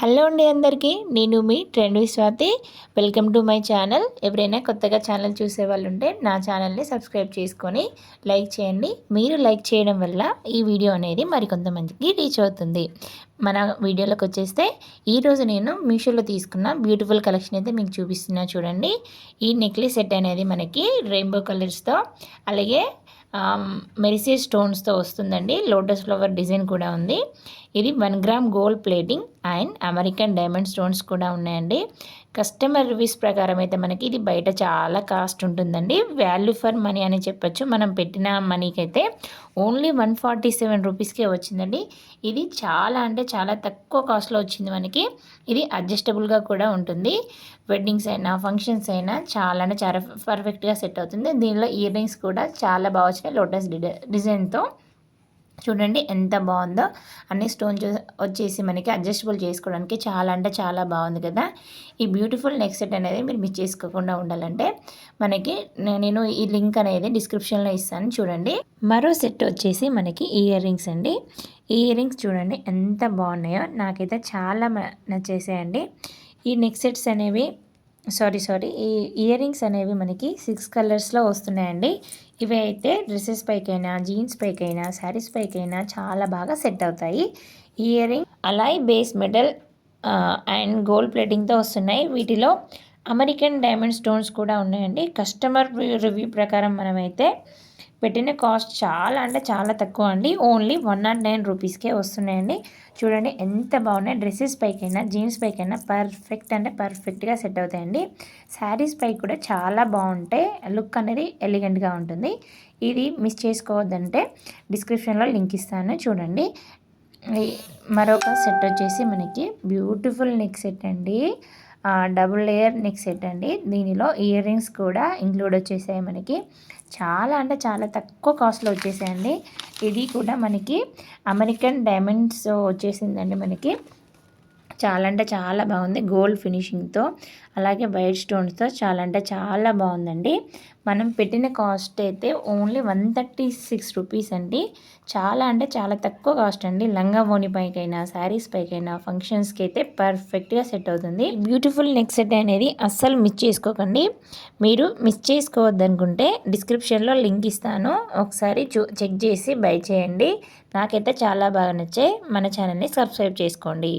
Hello అండి అందరికీ, నేను మీ trend Swathi. Welcome to my channel. ఎవరైనా కొత్తగా ఛానల్ చూసే వాళ్ళు ఉంటే నా ఛానల్ని సబ్స్క్రైబ్ చేసుకొని లైక్ చేయండి. మీరు లైక్ చేయడం వల్ల ఈ వీడియో అనేది మరికొంతమందికి రీచ్ అవుతుంది. మన వీడియోలోకి వచ్చేస్తే ఈరోజు నేను మీషోలో తీసుకున్న బ్యూటిఫుల్ కలెక్షన్ అయితే మీకు చూపిస్తున్నా చూడండి. ఈ నెక్లెస్ సెట్ అనేది మనకి రెయిన్బో కలర్స్తో అలాగే మెరిసే స్టోన్స్తో వస్తుందండి. లోటస్ ఫ్లవర్ డిజైన్ కూడా ఉంది. ఇది 1 gram gold plating and American diamond stones కూడా ఉన్నాయండి. కస్టమర్ రివ్యూస్ ప్రకారం అయితే మనకి ఇది బయట చాలా కాస్ట్ ఉంటుందండి. వాల్యూ ఫర్ మనీ అని చెప్పొచ్చు. మనం పెట్టిన మనీకి అయితే ఓన్లీ 147 రూపీస్కే వచ్చిందండి. ఇది చాలా అంటే చాలా తక్కువ కాస్ట్లో వచ్చింది మనకి. ఇది అడ్జస్టబుల్గా కూడా ఉంటుంది. వెడ్డింగ్స్ అయినా ఫంక్షన్స్ అయినా చాలా అంటే చాలా పర్ఫెక్ట్గా సెట్ అవుతుంది. దీనిలో ఇయర్ రింగ్స్ కూడా చాలా బాగా వచ్చినాయి లోటస్ డిజైన్తో. చూడండి ఎంత బాగుందో. అన్ని స్టోన్ వచ్చేసి మనకి అడ్జస్టబుల్ చేసుకోవడానికి చాలా అంటే చాలా బాగుంది కదా. ఈ బ్యూటిఫుల్ నెక్ సెట్ అనేది మీరు మిస్ చేసుకోకుండా ఉండాలంటే మనకి నేను ఈ లింక్ అనేది డిస్క్రిప్షన్లో ఇస్తాను చూడండి. మరో సెట్ వచ్చేసి మనకి ఇయర్ రింగ్స్ అండి. ఈ ఇయర్ రింగ్స్ చూడండి ఎంత బాగున్నాయో, నాకైతే చాలా నచ్చేసాయండి. ఈ నెక్ సెట్స్ అనేవి ఈ ఇయర్ రింగ్స్ అనేవి మనకి 6 కలర్స్లో వస్తున్నాయండి. ఇవి అయితే డ్రెస్సెస్ పైకైనా జీన్స్ పైకైనా శారీస్ పైకైనా చాలా బాగా సెట్ అవుతాయి. Earring alloy base metal and gold ప్లేటింగ్తో వస్తున్నాయి. వీటిలో అమెరికన్ డైమండ్ స్టోన్స్ కూడా ఉన్నాయండి. కస్టమర్ రివ్యూ ప్రకారం మనమైతే పెట్టిన కాస్ట్ చాలా అంటే చాలా తక్కువ అండి. ఓన్లీ 109 రూపీస్కే వస్తున్నాయండి. చూడండి ఎంత బాగున్నాయి. డ్రెస్సెస్ పైకైనా జీన్స్ పైకైనా పర్ఫెక్ట్ అంటే పర్ఫెక్ట్గా సెట్ అవుతాయండి. శారీస్ పై కూడా చాలా బాగుంటాయి. లుక్ అనేది ఎలిగెంట్గా ఉంటుంది. ఇది మిస్ చేసుకోవద్దంటే డిస్క్రిప్షన్లో లింక్ ఇస్తాను చూడండి. మరొక సెట్ వచ్చేసి మనకి బ్యూటిఫుల్ నెక్ సెట్ అండి. డబుల్ లేయర్ నెక్ సెట్ అండి. దీనిలో ఇయర్ రింగ్స్ కూడా ఇంక్లూడ్ వచ్చేసాయి మనకి. చాలా అంటే చాలా తక్కువ కాస్ట్లో వచ్చేసాయండి. ఇది కూడా మనకి అమెరికన్ డైమండ్స్ వచ్చేసిందండి. మనకి చాలా అంటే చాలా బాగుంది. గోల్డ్ ఫినిషింగ్తో అలాగే వైట్ స్టోన్స్తో చాలా అంటే చాలా బాగుందండి. మనం పెట్టిన కాస్ట్ అయితే ఓన్లీ 136 రూపీస్ అండి. చాలా అంటే చాలా తక్కువ కాస్ట్ అండి. లంగా ఓని పైకైనా శారీస్ పైకైనా ఫంక్షన్స్కి అయితే పర్ఫెక్ట్గా సెట్ అవుతుంది. బ్యూటిఫుల్ నెక్ సెట్ అనేది అస్సలు మిస్ చేసుకోకండి. మీరు మిస్ చేసుకోవద్దనుకుంటే డిస్క్రిప్షన్లో లింక్ ఇస్తాను, ఒకసారి చెక్ చేసి బై చేయండి. నాకైతే చాలా బాగా నచ్చాయి. మన ఛానల్ని సబ్స్క్రైబ్ చేసుకోండి.